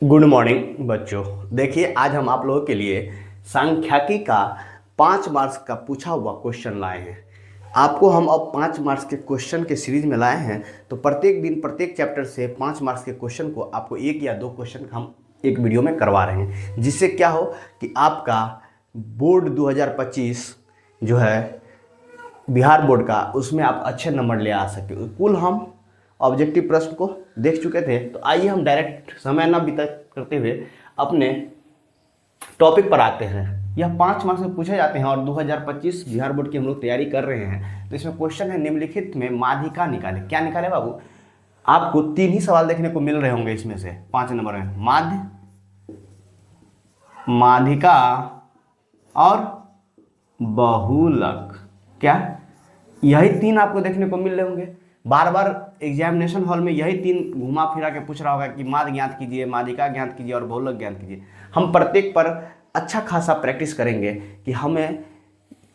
Good morning बच्चों। देखिए, आज हम आप लोगों के लिए सांख्यिकी का 5 मार्क्स का पूछा हुआ क्वेश्चन लाए हैं। आपको हम अब 5 मार्क्स के क्वेश्चन के सीरीज में लाए हैं। तो प्रत्येक दिन प्रत्येक चैप्टर से 5 मार्क्स के क्वेश्चन को आपको 1 या 2 क्वेश्चन हम एक वीडियो में करवा रहे हैं, जिससे क्या हो कि आपका बोर्ड 2025 जो है बिहार बोर्ड का, उसमें आप अच्छे नंबर ले आ सके। कुल हम ऑब्जेक्टिव प्रश्न को देख चुके थे, तो आइए हम डायरेक्ट समय न बिता करते हुए अपने टॉपिक पर आते हैं। यह 5 मार्क्स में पूछे जाते हैं और 2025 बिहार बोर्ड की हम लोग तैयारी कर रहे हैं। तो इसमें क्वेश्चन है, निम्नलिखित में माध्यिका निकाले। क्या निकाले बाबू? आपको 3 ही सवाल देखने को मिल रहे होंगे इसमें से 5 नंबर में। माध्य, माध्यिका और बहुलक। क्या यही 3 आपको देखने को मिल रहे होंगे? बार बार एग्जामिनेशन हॉल में यही 3 घुमा फिरा के पूछ रहा होगा कि माध्य ज्ञात कीजिए, माध्यिका ज्ञात कीजिए और बहुलक ज्ञात कीजिए। हम प्रत्येक पर अच्छा खासा प्रैक्टिस करेंगे कि हमें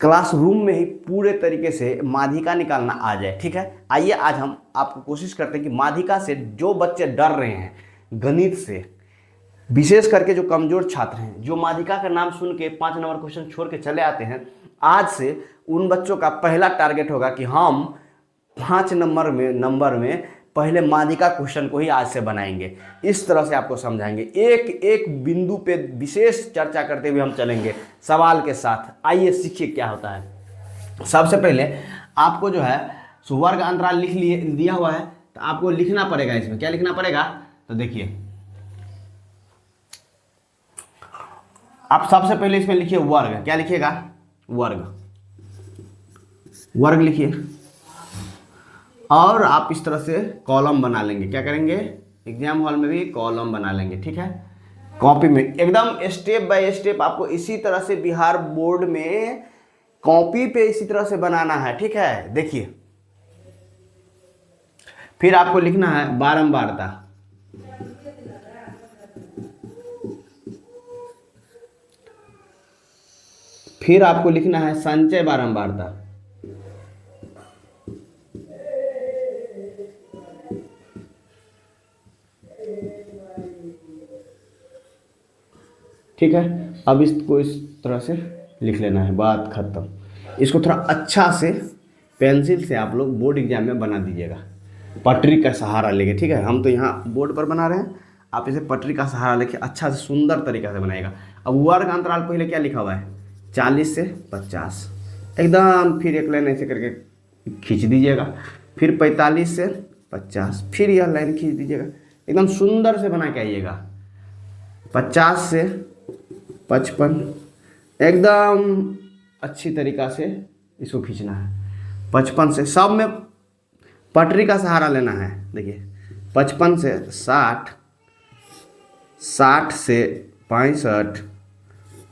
क्लासरूम में ही पूरे तरीके से माध्यिका निकालना आ जाए। ठीक है, आइए आज हम आपको कोशिश करते हैं कि माध्यिका से जो बच्चे डर रहे हैं, गणित से विशेष करके जो कमजोर छात्र हैं, जो माध्यिका का नाम सुन के 5 नंबर क्वेश्चन छोड़ के चले आते हैं, आज से उन बच्चों का पहला टारगेट होगा कि हम 5 नंबर में पहले माध्यिका क्वेश्चन को ही आज से बनाएंगे। इस तरह से आपको समझाएंगे, एक एक बिंदु पे विशेष चर्चा करते हुए हम चलेंगे सवाल के साथ। आइए सीखिए क्या होता है। सबसे पहले आपको जो है वर्ग अंतराल लिख लिए दिया हुआ है, तो आपको लिखना पड़ेगा। इसमें क्या लिखना पड़ेगा? तो देखिए, आप सबसे पहले इसमें लिखिए वर्ग। क्या लिखिएगा? वर्ग। वर्ग लिखिए और आप इस तरह से कॉलम बना लेंगे। क्या करेंगे? एग्जाम हॉल में भी कॉलम बना लेंगे। ठीक है, कॉपी में एकदम स्टेप बाय स्टेप आपको इसी तरह से बिहार बोर्ड में कॉपी पे इसी तरह से बनाना है। ठीक है, देखिए, फिर आपको लिखना है बारंबारता। फिर आपको लिखना है संचय बारंबारता। ठीक है, अब इसको इस तरह से लिख लेना है, बात खत्म। इसको थोड़ा अच्छा से पेंसिल से आप लोग बोर्ड एग्जाम में बना दीजिएगा, पटरी का सहारा लेके। ठीक है, हम तो यहाँ बोर्ड पर बना रहे हैं, आप इसे पटरी का सहारा लेके अच्छा से सुंदर तरीका से बनाएगा। अब वर्ग अंतराल पहले क्या लिखा हुआ है? 40 से 50 एकदम, फिर एक लाइन ऐसे करके खींच दीजिएगा। फिर 45 से 50, फिर यह लाइन खींच दीजिएगा, एकदम सुंदर से बना के आइएगा। 50 से 55 एकदम अच्छी तरीका से इसको खींचना है। 55 से सब में पटरी का सहारा लेना है। देखिए, 55 से 60, 60 से 65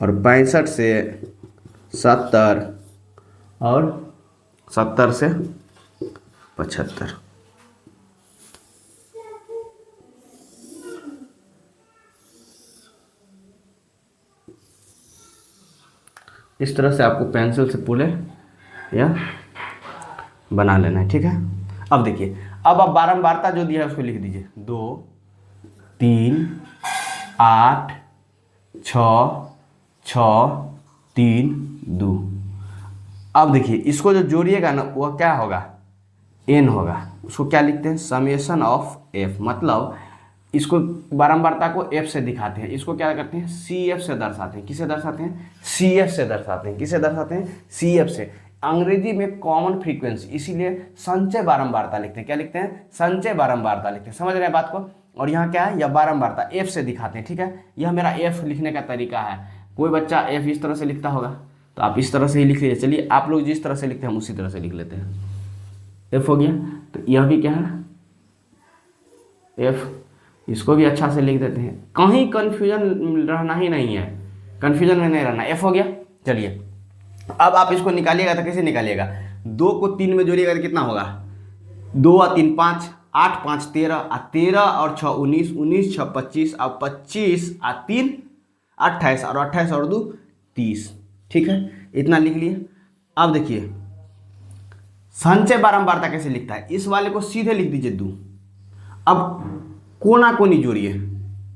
और 65 से 70 और 70 से 75। इस तरह से आपको पेंसिल से पूरे या बना लेना है। ठीक है, अब देखिए, अब आप बारंबारता जो दिया है उसको लिख दीजिए। 2 3 8 6 6 3 2। अब देखिए, इसको जो जोड़िएगा ना, वह क्या होगा? n होगा। उसको क्या लिखते हैं? Summation of f। मतलब इसको बारंबारता को f से दिखाते हैं, इसको क्या करते हैं? cf से दर्शाते हैं। किसे दर्शाते हैं? cf से दर्शाते हैं। किसे दर्शाते हैं? cf से। अंग्रेजी में कॉमन फ्रीक्वेंसी, इसीलिए संचय बारंबारता लिखते हैं। क्या लिखते हैं? संचय बारंबारता लिखते हैं। समझ रहे हैं बात को? और यहाँ क्या है? यह बारंबारता f से दिखाते हैं। ठीक है, यह मेरा f लिखने का तरीका है। कोई बच्चा f इस तरह से लिखता होगा, तो आप इस तरह से ही लिख लीजिए। चलिए, आप लोग जिस तरह से लिखते हैं हम उसी तरह से लिख लेते हैं। f हो गया, तो यह भी क्या है? f। इसको भी अच्छा से लिख देते हैं, कहीं कंफ्यूजन रहना ही नहीं है, कंफ्यूजन में नहीं रहना। f हो गया। चलिए, अब आप इसको निकालिएगा तो कैसे निकालिएगा? 2 को 3 में जोड़िएगा तो कितना होगा? 2 और 3 5, 8 5 13, 13 और 6 19, 19 6 25 और 25 और 3 28 और 28 और 2 30। ठीक है, इतना लिख लिए। अब देखिए, संचय बारंबारता कैसे लिखता है? इस वाले को सीधे लिख दीजिए 2। अब कोना कोनी जोड़िए,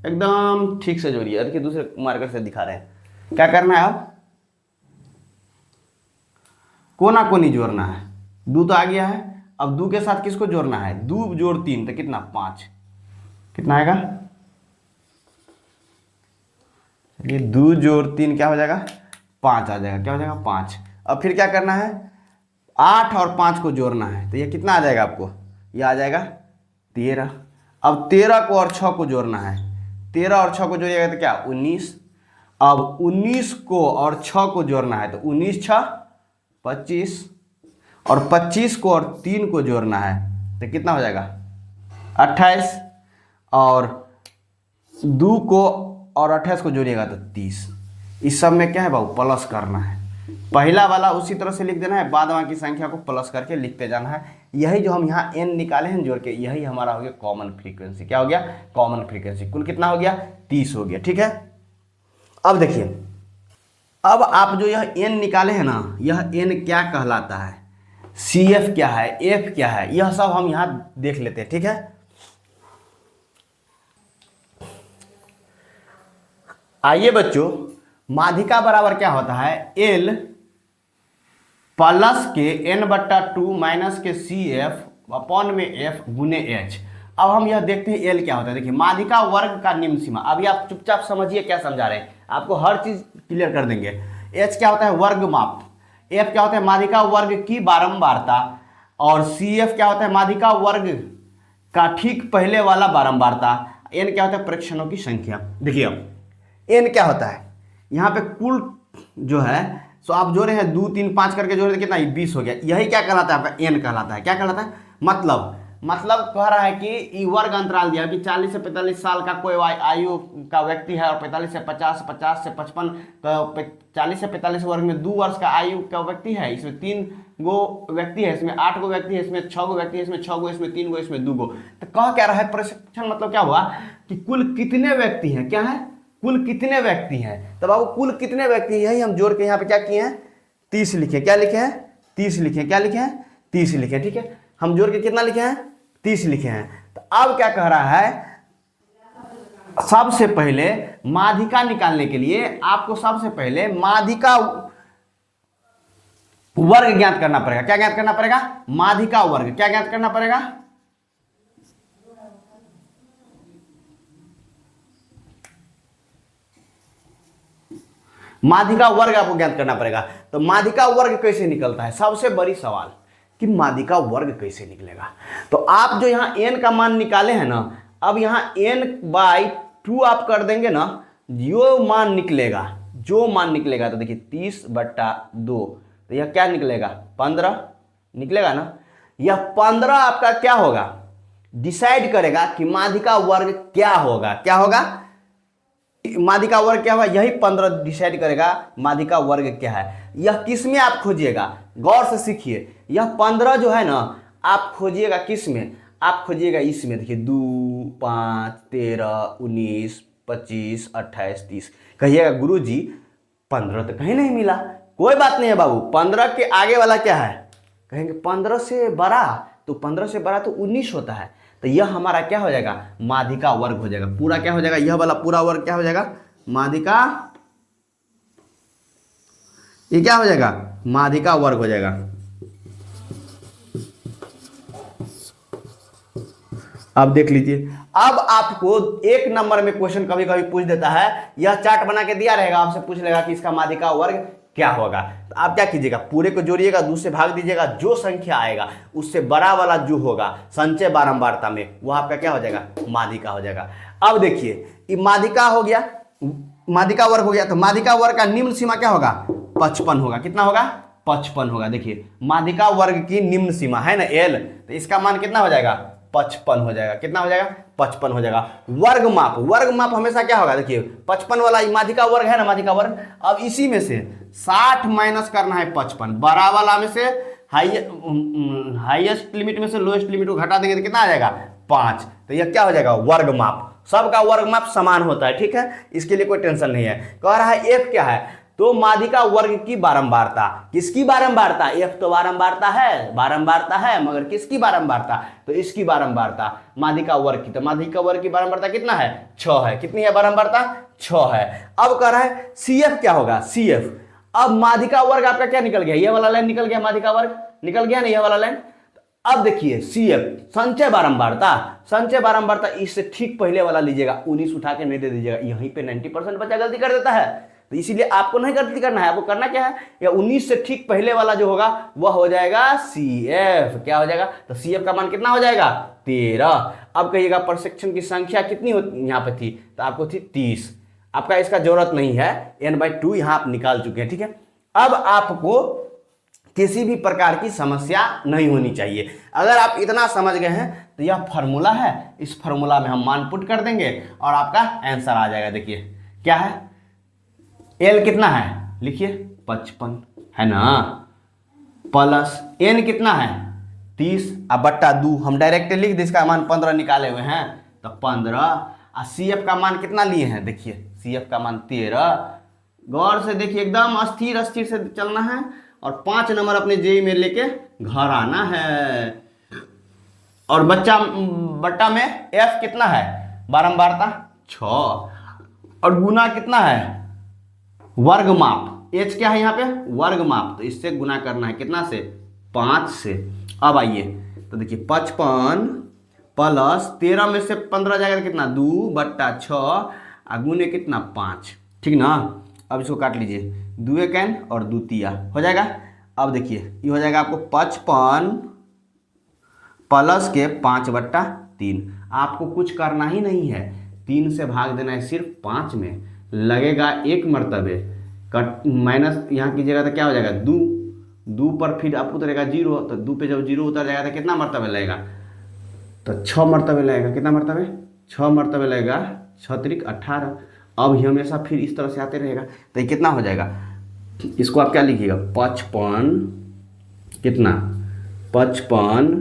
एकदम ठीक से जोड़िए। देखिए दूसरे मार्कर से दिखा रहे हैं। क्या करना है अब, कोना कोनी जोड़ना है। 2 तो आ गया है, अब 2 के साथ किसको जोड़ना है, 2 जोड़ 3 तो कितना 5, कितना आएगा, ये 2 जोड़ 3 क्या हो जाएगा 5 आ जाएगा, क्या हो जाएगा 5। अब फिर क्या करना है, 8 और 5 को जोड़ना है, तो ये कितना आ जाएगा आपको, ये आ जाएगा 13। अब 13 को और 6 को जोड़ना है, 13 और 6 को जोड़िएगा तो क्या 19। अब 19 को और 6 को जोड़ना है, तो 19 6 25, और 25 को और 3 को जोड़ना है तो कितना हो जाएगा 28, और 2 को और 28 को जोड़िएगा तो 30। इस सब में क्या है बाबू, प्लस करना है। पहला वाला उसी तरह से लिख देना है, बाद बाकी संख्या को प्लस करके लिखते जाना है। यही जो हम यहाँ n निकाले हैं जोड़ के, यही हमारा हो गया कॉमन फ्रीक्वेंसी। क्या हो गया, कॉमन फ्रीक्वेंसी। कुल कितना हो गया 30 हो गया। ठीक है, अब देखिए, अब आप जो यह n निकाले हैं ना, यह n क्या कहलाता है, CF क्या है, F क्या है, यह सब हम यहाँ देख लेते हैं। ठीक है, आइए बच्चों, माध्यिका बराबर क्या होता है, L प्लस के n/2 माइनस के CF अपॉन में F गुने H। अब हम यह देखते हैं L क्या होता है। देखिए, माध्यिका वर्ग का निम्न सीमा, अभी आप चुपचाप समझिए क्या समझा रहे हैं, आपको हर चीज क्लियर कर देंगे। H क्या होता है, वर्ग माप। F क्या होता है, माध्यिका वर्ग की बारंबारता। और CF क्या होता है, माध्यिका वर्ग का ठीक पहले वाला बारंबारता। N क्या होता है, परीक्षणों की संख्या। देखिए अब n क्या होता है, यहाँ पे कुल जो है सो आप जोड़े हैं 2 3 5 करके जोड़े, कितना 20 हो गया। यही क्या कहलाता है आपका n कहलाता है। क्या कहलाता है, मतलब कह रहा है कि वर्ग अंतराल दिया कि 40 से 45 साल का कोई आयु का व्यक्ति है, और 45 से 50, 50 से 55, तो 40 से 45 वर्ग में 2 वर्ष का आयु का व्यक्ति है, इसमें 3 गो व्यक्ति है, इसमें 8 गो व्यक्ति है, इसमें 6 गो व्यक्ति है, इसमें 6 गो, इसमें 3 गो, इसमें 2 गो। तो कह क्या रहा है, प्रशिक्षण मतलब क्या हुआ कि कुल कितने व्यक्ति हैं, क्या है, कुल कितने व्यक्ति हैं। तो बाबू कुल कितने व्यक्ति, यही हम जोड़ के यहाँ पे क्या किए हैं 30 लिखे। क्या लिखे हैं 30 लिखे, क्या लिखे हैं 30 लिखे। ठीक है, हम जोड़ के कितना लिखे हैं 30 लिखे हैं। तो अब क्या कह रहा है, सबसे पहले माध्यिका निकालने के लिए आपको सबसे पहले माध्यिका वर्ग ज्ञात करना पड़ेगा। क्या ज्ञात करना पड़ेगा, माध्यिका वर्ग। क्या ज्ञात करना पड़ेगा, माध्यिका वर्ग आपको ज्ञात करना पड़ेगा। तो माध्यिका वर्ग कैसे निकलता है, सबसे बड़ी सवाल कि माध्यिका वर्ग कैसे निकलेगा। तो आप जो यहाँ n का मान निकाले हैं ना, अब यहाँ n/2 आप कर देंगे ना, जो मान निकलेगा तो देखिए 30/2, तो यह क्या निकलेगा 15 निकलेगा ना। यह 15 आपका क्या होगा, डिसाइड करेगा कि माध्यिका वर्ग क्या होगा। क्या होगा, माध्यिका वर्ग क्या होगा, यही 15 डिसाइड करेगा माध्यिका वर्ग क्या है। यह किस में आप खोजिएगा, गौर से सीखिए। यह 15 जो है ना, आप खोजिएगा किस में, आप खोजिएगा इसमें। देखिए 2 5 13 19 25 28 30। कहिएगा गुरुजी 15 तो कहीं नहीं मिला। कोई बात नहीं है बाबू, 15 के आगे वाला क्या है, कहेंगे 15 से बड़ा, तो 15 से बड़ा तो 19 होता है। तो यह हमारा क्या हो जाएगा, माध्यिका वर्ग हो जाएगा। पूरा क्या हो जाएगा, यह वाला पूरा वर्ग क्या हो जाएगा, माध्यिका, ये क्या हो जाएगा, माध्यिका वर्ग हो जाएगा। अब देख लीजिए, अब आपको 1 नंबर में क्वेश्चन कभी कभी पूछ देता है, यह चार्ट बना के दिया रहेगा, आपसे पूछ लेगा कि इसका माध्यिका वर्ग क्या होगा। तो आप क्या कीजिएगा, पूरे को जोड़िएगा, 2 से भाग दीजिएगा, जो संख्या आएगा उससे बड़ा वाला जो होगा संचय बारंबारता में, वो आपका क्या हो जाएगा, माध्यिका हो जाएगा। अब देखिए, ये माध्यिका हो गया, माध्यिका वर्ग हो गया। तो माध्यिका वर्ग का निम्न सीमा क्या होगा, 55 होगा। कितना होगा, 55 होगा। देखिए माध्यिका वर्ग की निम्न सीमा है ना L, तो इसका मान कितना हो जाएगा, 55 हो जाएगा। कितना हो जाएगा, 55 हो जाएगा। वर्ग माप हमेशा क्या होगा, देखिए 55 वाला माध्यिका वर्ग है ना, माध्यिका वर्ग। अब इसी में से 60 माइनस करना है 55, बड़ा वाला में से हाईएस्ट लिमिट में से लोएस्ट लिमिट को घटा देंगे तो कितना आ जाएगा 5। तो यह क्या हो जाएगा, वर्ग माप। सबका वर्ग माप समान होता है, ठीक है, इसके लिए कोई टेंशन नहीं है। कह रहा है F क्या है, तो माध्यिका वर्ग की बारंबारता, किसकी बारंबारता, एफ तो बारंबारता है मगर किसकी बारंबारता, तो इसकी बारंबारता माध्यिका वर्ग की। तो माध्यिका वर्ग की बारंबारता कितना है, 6 है। कितनी है बारंबारता, 6 है। अब कह रहा है CF क्या होगा, CF। अब माध्यिका वर्ग आपका क्या निकल गया, ये वाला लाइन निकल गया, माध्यिका वर्ग निकल गया ना, ये वाला लाइन। अब देखिए CF संचय बारंबारता इससे ठीक पहले वाला लीजिएगा, 19 उठा के नहीं दे दीजिएगा, यहीं पे 90% बच्चा गलती कर देता है। तो इसीलिए आपको नहीं गलती करना है, आपको करना क्या है, या 19 से ठीक पहले वाला जो होगा वह हो जाएगा CF। क्या हो जाएगा, तो CF का मान कितना हो जाएगा, 13। अब कहिएगा प्रसेक्शन की संख्या कितनी यहाँ पे थी, तो आपको थी 30। आपका इसका जरूरत नहीं है, n/2 यहां आप निकाल चुके हैं, ठीक है। अब आपको किसी भी प्रकार की समस्या नहीं होनी चाहिए। अगर आप इतना समझ गए हैं तो यह फार्मूला है, इस फार्मूला में हम मान पुट कर देंगे और आपका आंसर आ जाएगा। देखिए क्या है, L कितना है, लिखिए 55 है ना, प्लस N कितना है 30, अब बट्टा 2 हम डायरेक्ट लिख दे, इसका मान 15 निकाले हुए हैं तो 15। और CF का मान कितना लिए हैं, देखिए CF का मान 13। गौर से देखिए, एकदम अस्थिर से चलना है और 5 नंबर अपने जेई में लेके घर आना है। और बट्टा में F कितना है, बारंबारता 6, और गुना कितना है, वर्ग माप। H क्या है यहाँ पे, वर्ग माप, तो इससे गुना करना है कितना से, 5 से। अब आइए तो देखिए 55 प्लस 13 में से 15 जाएगा कितना, 2/6, गुने कितना 5, ठीक ना। अब इसको काट लीजिए, 2 कैन और 2 तिया हो जाएगा। अब देखिए ये हो जाएगा आपको 55 प्लस के 5/3। आपको कुछ करना ही नहीं है, 3 से भाग देना है सिर्फ 5 में, लगेगा 1 मरतबे, कट माइनस यहाँ कीजिएगा तो क्या हो जाएगा, 2 पर फिर आपको उतरेगा 0, तो 2 पे जब 0 उतर जाएगा तो कितना मरतबे लगेगा, तो 6 मरतबे लगेगा। कितना मरतबे, 6 मरतबे लगेगा, 6 × 18। अब ये हमेशा फिर इस तरह से आते रहेगा, तो ये कितना हो जाएगा, इसको आप क्या लिखिएगा, 55 कितना, 55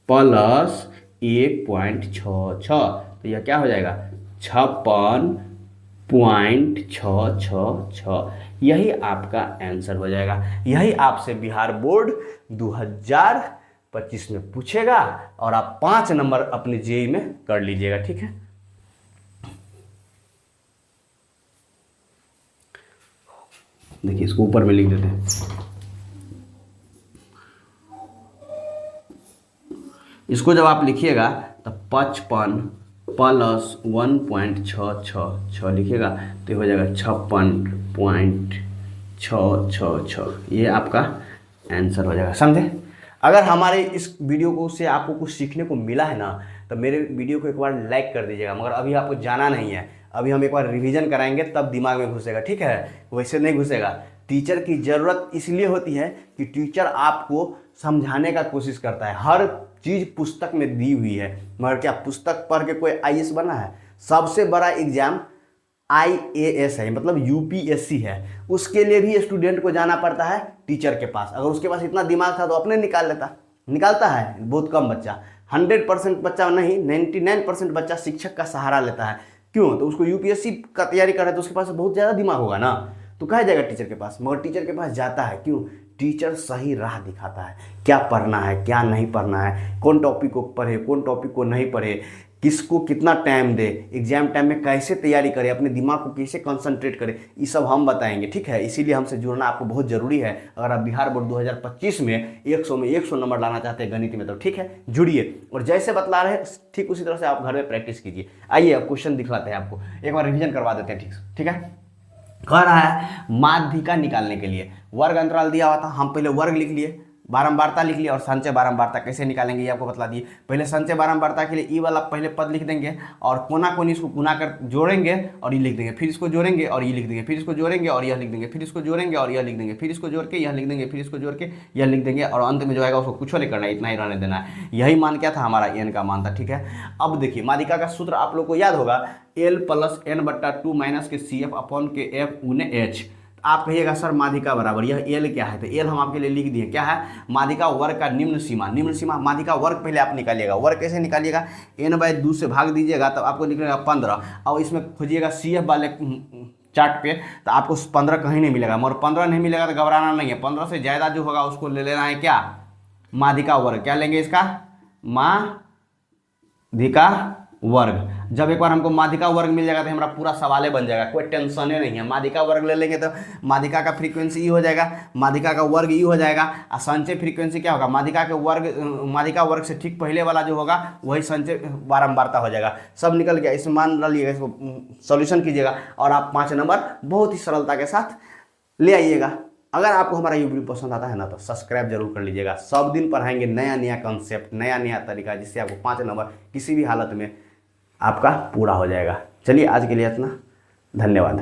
प्लस 1.66, तो यह क्या हो जाएगा 56.666। यही आपका आंसर हो जाएगा। यही आपसे बिहार बोर्ड 2025 में पूछेगा और आप 5 नंबर अपने जेई में कर लीजिएगा, ठीक है। देखिए इसको ऊपर में लिख देते हैं, इसको जब आप लिखिएगा तो 55 प्लस 1.666 लिखिएगा तो हो जाएगा 56.666। ये आपका आंसर हो जाएगा, समझे। अगर हमारे इस वीडियो को से आपको कुछ सीखने को मिला है ना, तो मेरे वीडियो को एक बार लाइक कर दीजिएगा। मगर अभी आपको जाना नहीं है, अभी हम एक बार रिवीजन कराएंगे तब दिमाग में घुसेगा, ठीक है, वैसे नहीं घुसेगा। टीचर की ज़रूरत इसलिए होती है कि टीचर आपको समझाने का कोशिश करता है। हर चीज़ पुस्तक में दी हुई है, मगर क्या पुस्तक पढ़ के कोई IAS बना है? सबसे बड़ा एग्जाम IAS है, मतलब UPSC है। उसके लिए भी स्टूडेंट को जाना पड़ता है टीचर के पास। अगर उसके पास इतना दिमाग था तो अपने निकालता है बहुत कम बच्चा। 100% बच्चा नहीं, 99% बच्चा शिक्षक का सहारा लेता है। क्यों? तो उसको UPSC का तैयारी कर रहा है तो उसके पास बहुत ज़्यादा दिमाग होगा ना, तो कहा जाएगा टीचर के पास। मगर टीचर के पास जाता है क्यों? टीचर सही राह दिखाता है, क्या पढ़ना है क्या नहीं पढ़ना है, कौन टॉपिक को पढ़े कौन टॉपिक को नहीं पढ़े, किसको कितना टाइम दे, एग्जाम टाइम में कैसे तैयारी करे, अपने दिमाग को कैसे कंसंट्रेट करे, ये सब हम बताएंगे, ठीक है। इसीलिए हमसे जुड़ना आपको बहुत ज़रूरी है। अगर आप बिहार बोर्ड 2025 में 100 नंबर लाना चाहते हैं गणित में, तो ठीक है जुड़िए, और जैसे बतला रहे हैं ठीक उसी तरह से आप घर में प्रैक्टिस कीजिए। आइए अब क्वेश्चन दिखलाते हैं आपको, एक बार रिविजन करवा देते हैं, ठीक है। कह रहा है माध्यिका निकालने के लिए वर्ग अंतराल दिया हुआ था, हम पहले वर्ग लिख लिए, बारंबारता लिख लिया, और संचय बारंबारता कैसे निकालेंगे ये आपको बतला दिए। पहले संचय बारंबारता के लिए ई वाला पहले पद लिख देंगे और कोना कोनी इसको गुना कर जोड़ेंगे और ये लिख देंगे, फिर इसको जोड़ेंगे और ये लिख देंगे, फिर इसको जोड़ेंगे और यह लिख देंगे, फिर इसको जोड़ेंगे और यह लिख देंगे, फिर इसको जोड़ के यह लिख देंगे, फिर इसको जोड़ के यह लिख देंगे, और अंत में जो आएगा उसको कुछ नहीं करना है, इतना ही रहने देना है। यही मान क्या था हमारा, n का मान था, ठीक है। अब देखिए माध्यिका का सूत्र आप लोग को याद होगा, L + n/2 माइनस के CF अपॉन के F गुने H। आप कहिएगा सर माध्यिका बराबर यह L क्या है, तो L हम आपके लिए लिख दिए, क्या है, माध्यिका वर्ग का निम्न सीमा माध्यिका वर्ग पहले आप निकालिएगा। वर्ग कैसे निकालिएगा, n/2 से भाग दीजिएगा तब आपको निकलेगा 15, और इसमें खोजिएगा CF वाले चार्ट पे, तो आपको 15 कहीं नहीं मिलेगा, मगर 15 नहीं मिलेगा तो घबराना नहीं है। 15 से ज़्यादा जो होगा उसको ले लेना है क्या, माध्यिका वर्ग। क्या लेंगे इसका, माध्यिका वर्ग। जब एक बार हमको माध्यिका वर्ग मिल जाएगा तो हमारा पूरा सवाल बन जाएगा, कोई टेंशन ही नहीं है। माध्यिका वर्ग ले लेंगे तो माध्यिका का फ्रीक्वेंसी ई हो जाएगा, माध्यिका का वर्ग ई हो जाएगा, और संचय फ्रीक्वेंसी क्या होगा, माध्यिका के वर्ग, माध्यिका वर्ग से ठीक पहले वाला जो होगा वही संचय बारंबारता हो जाएगा। सब निकल गया, इसमें मान लिएगा, इसको सॉल्यूशन कीजिएगा और आप 5 नंबर बहुत ही सरलता के साथ ले आइएगा। अगर आपको हमारा ये वीडियो पसंद आता है ना तो सब्सक्राइब जरूर कर लीजिएगा। सब दिन पढ़ाएंगे नया नया कॉन्सेप्ट, नया नया तरीका, जिससे आपको 5 नंबर किसी भी हालत में आपका पूरा हो जाएगा। चलिए आज के लिए इतना, धन्यवाद।